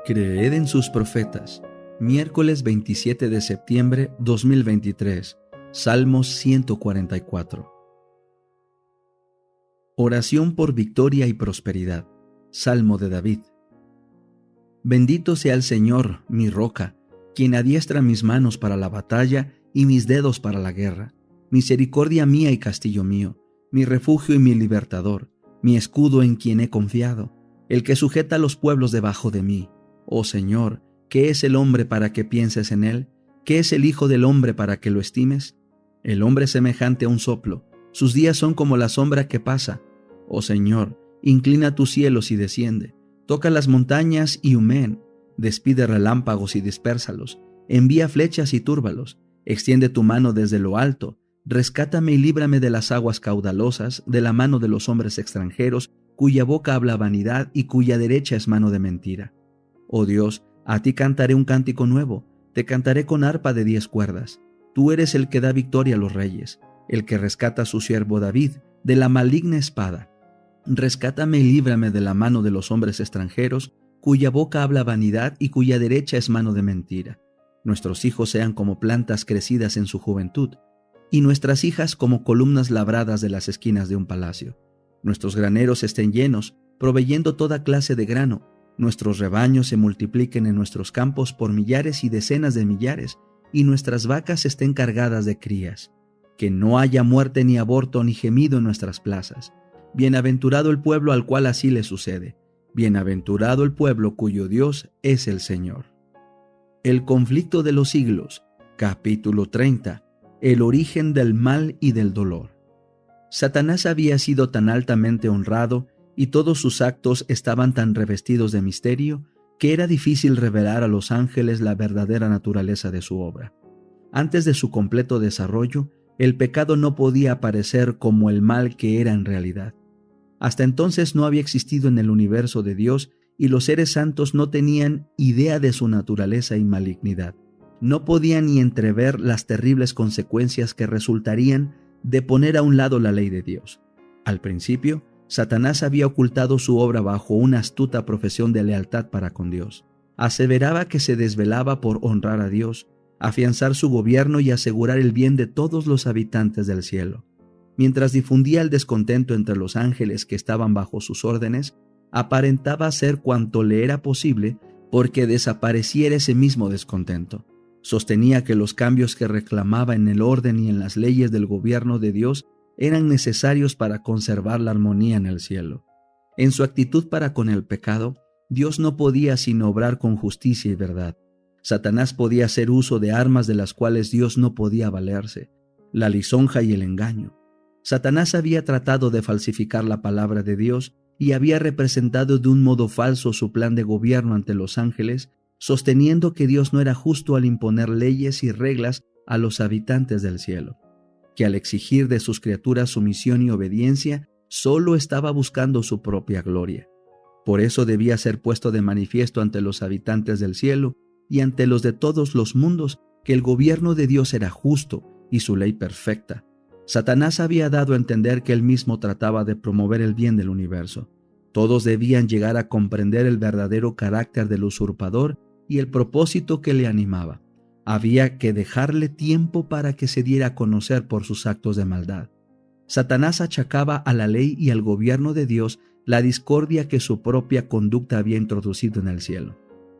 Creed en sus profetas. Miércoles 27 de septiembre 2023. Salmos 144. Oración por victoria y prosperidad. Salmo de David. Bendito sea el Señor, mi roca, quien adiestra mis manos para la batalla y mis dedos para la guerra. Misericordia mía y castillo mío, mi refugio y mi libertador, mi escudo en quien he confiado, el que sujeta a los pueblos debajo de mí. Oh Señor, ¿qué es el hombre para que pienses en él? ¿Qué es el hijo del hombre para que lo estimes? El hombre es semejante a un soplo, sus días son como la sombra que pasa. Oh Señor, inclina tus cielos y desciende, toca las montañas y humeen, despide relámpagos y dispérsalos, envía flechas y túrbalos, extiende tu mano desde lo alto, rescátame y líbrame de las aguas caudalosas, de la mano de los hombres extranjeros, cuya boca habla vanidad y cuya derecha es mano de mentira. Oh Dios, a ti cantaré un cántico nuevo, te cantaré con arpa de 10 cuerdas. Tú eres el que da victoria a los reyes, el que rescata a su siervo David de la maligna espada. Rescátame y líbrame de la mano de los hombres extranjeros, cuya boca habla vanidad y cuya derecha es mano de mentira. Nuestros hijos sean como plantas crecidas en su juventud, y nuestras hijas como columnas labradas de las esquinas de un palacio. Nuestros graneros estén llenos, proveyendo toda clase de grano. Nuestros rebaños se multipliquen en nuestros campos por millares y decenas de millares, y nuestras vacas estén cargadas de crías. Que no haya muerte ni aborto ni gemido en nuestras plazas. Bienaventurado el pueblo al cual así le sucede. Bienaventurado el pueblo cuyo Dios es el Señor. El conflicto de los siglos, capítulo 30. El origen del mal y del dolor. Satanás había sido tan altamente honrado y todos sus actos estaban tan revestidos de misterio que era difícil revelar a los ángeles la verdadera naturaleza de su obra. Antes de su completo desarrollo, el pecado no podía aparecer como el mal que era en realidad. Hasta entonces no había existido en el universo de Dios y los seres santos no tenían idea de su naturaleza y malignidad. No podían ni entrever las terribles consecuencias que resultarían de poner a un lado la ley de Dios. Al principio, Satanás había ocultado su obra bajo una astuta profesión de lealtad para con Dios. Aseveraba que se desvelaba por honrar a Dios, afianzar su gobierno y asegurar el bien de todos los habitantes del cielo. Mientras difundía el descontento entre los ángeles que estaban bajo sus órdenes, aparentaba hacer cuanto le era posible porque desapareciera ese mismo descontento. Sostenía que los cambios que reclamaba en el orden y en las leyes del gobierno de Dios eran necesarios para conservar la armonía en el cielo. En su actitud para con el pecado, Dios no podía sino obrar con justicia y verdad. Satanás podía hacer uso de armas de las cuales Dios no podía valerse, la lisonja y el engaño. Satanás había tratado de falsificar la palabra de Dios y había representado de un modo falso su plan de gobierno ante los ángeles, sosteniendo que Dios no era justo al imponer leyes y reglas a los habitantes del cielo, que al exigir de sus criaturas sumisión y obediencia, solo estaba buscando su propia gloria. Por eso debía ser puesto de manifiesto ante los habitantes del cielo y ante los de todos los mundos que el gobierno de Dios era justo y su ley perfecta. Satanás había dado a entender que él mismo trataba de promover el bien del universo. Todos debían llegar a comprender el verdadero carácter del usurpador y el propósito que le animaba. Había que dejarle tiempo para que se diera a conocer por sus actos de maldad. Satanás achacaba a la ley y al gobierno de Dios la discordia que su propia conducta había introducido en el cielo.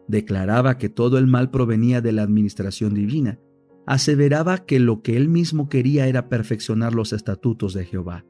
Declaraba que todo el mal provenía de la administración divina. Aseveraba que lo que él mismo quería era perfeccionar los estatutos de Jehová.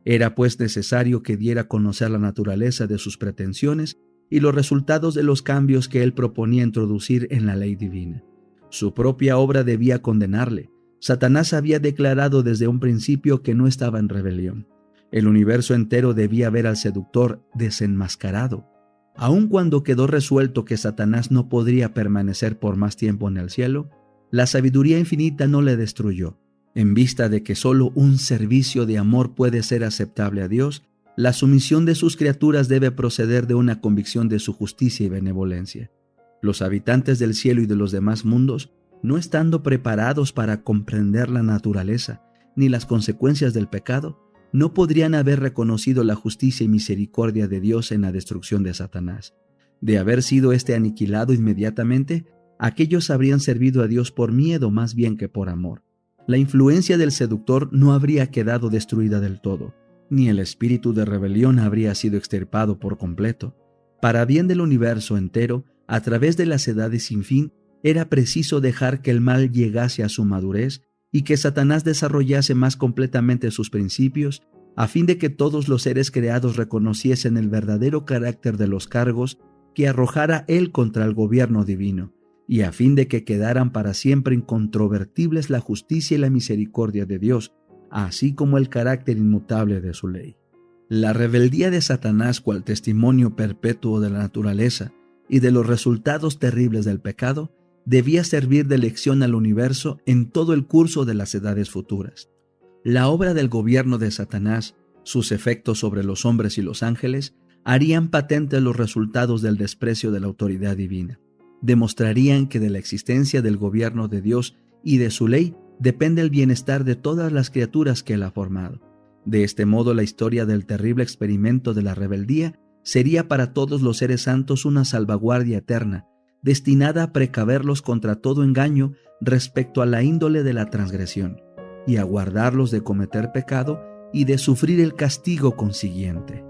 Era pues necesario que diera a conocer la naturaleza de sus pretensiones y los resultados de los cambios que él proponía introducir en la ley divina. Su propia obra debía condenarle. Satanás había declarado desde un principio que no estaba en rebelión. El universo entero debía ver al seductor desenmascarado. Aun cuando quedó resuelto que Satanás no podría permanecer por más tiempo en el cielo, la sabiduría infinita no le destruyó. En vista de que solo un servicio de amor puede ser aceptable a Dios, la sumisión de sus criaturas debe proceder de una convicción de su justicia y benevolencia. Los habitantes del cielo y de los demás mundos, no estando preparados para comprender la naturaleza ni las consecuencias del pecado, no podrían haber reconocido la justicia y misericordia de Dios en la destrucción de Satanás. De haber sido éste aniquilado inmediatamente, aquellos habrían servido a Dios por miedo más bien que por amor. La influencia del seductor no habría quedado destruida del todo, ni el espíritu de rebelión habría sido extirpado por completo. Para bien del universo entero, a través de las edades sin fin, era preciso dejar que el mal llegase a su madurez y que Satanás desarrollase más completamente sus principios, a fin de que todos los seres creados reconociesen el verdadero carácter de los cargos que arrojara él contra el gobierno divino, y a fin de que quedaran para siempre incontrovertibles la justicia y la misericordia de Dios, así como el carácter inmutable de su ley. La rebeldía de Satanás, cual testimonio perpetuo de la naturaleza y de los resultados terribles del pecado, debía servir de lección al universo en todo el curso de las edades futuras. La obra del gobierno de Satanás, sus efectos sobre los hombres y los ángeles, harían patentes los resultados del desprecio de la autoridad divina. Demostrarían que de la existencia del gobierno de Dios y de su ley depende el bienestar de todas las criaturas que Él ha formado. De este modo, la historia del terrible experimento de la rebeldía sería para todos los seres santos una salvaguardia eterna, destinada a precaverlos contra todo engaño respecto a la índole de la transgresión, y a guardarlos de cometer pecado y de sufrir el castigo consiguiente.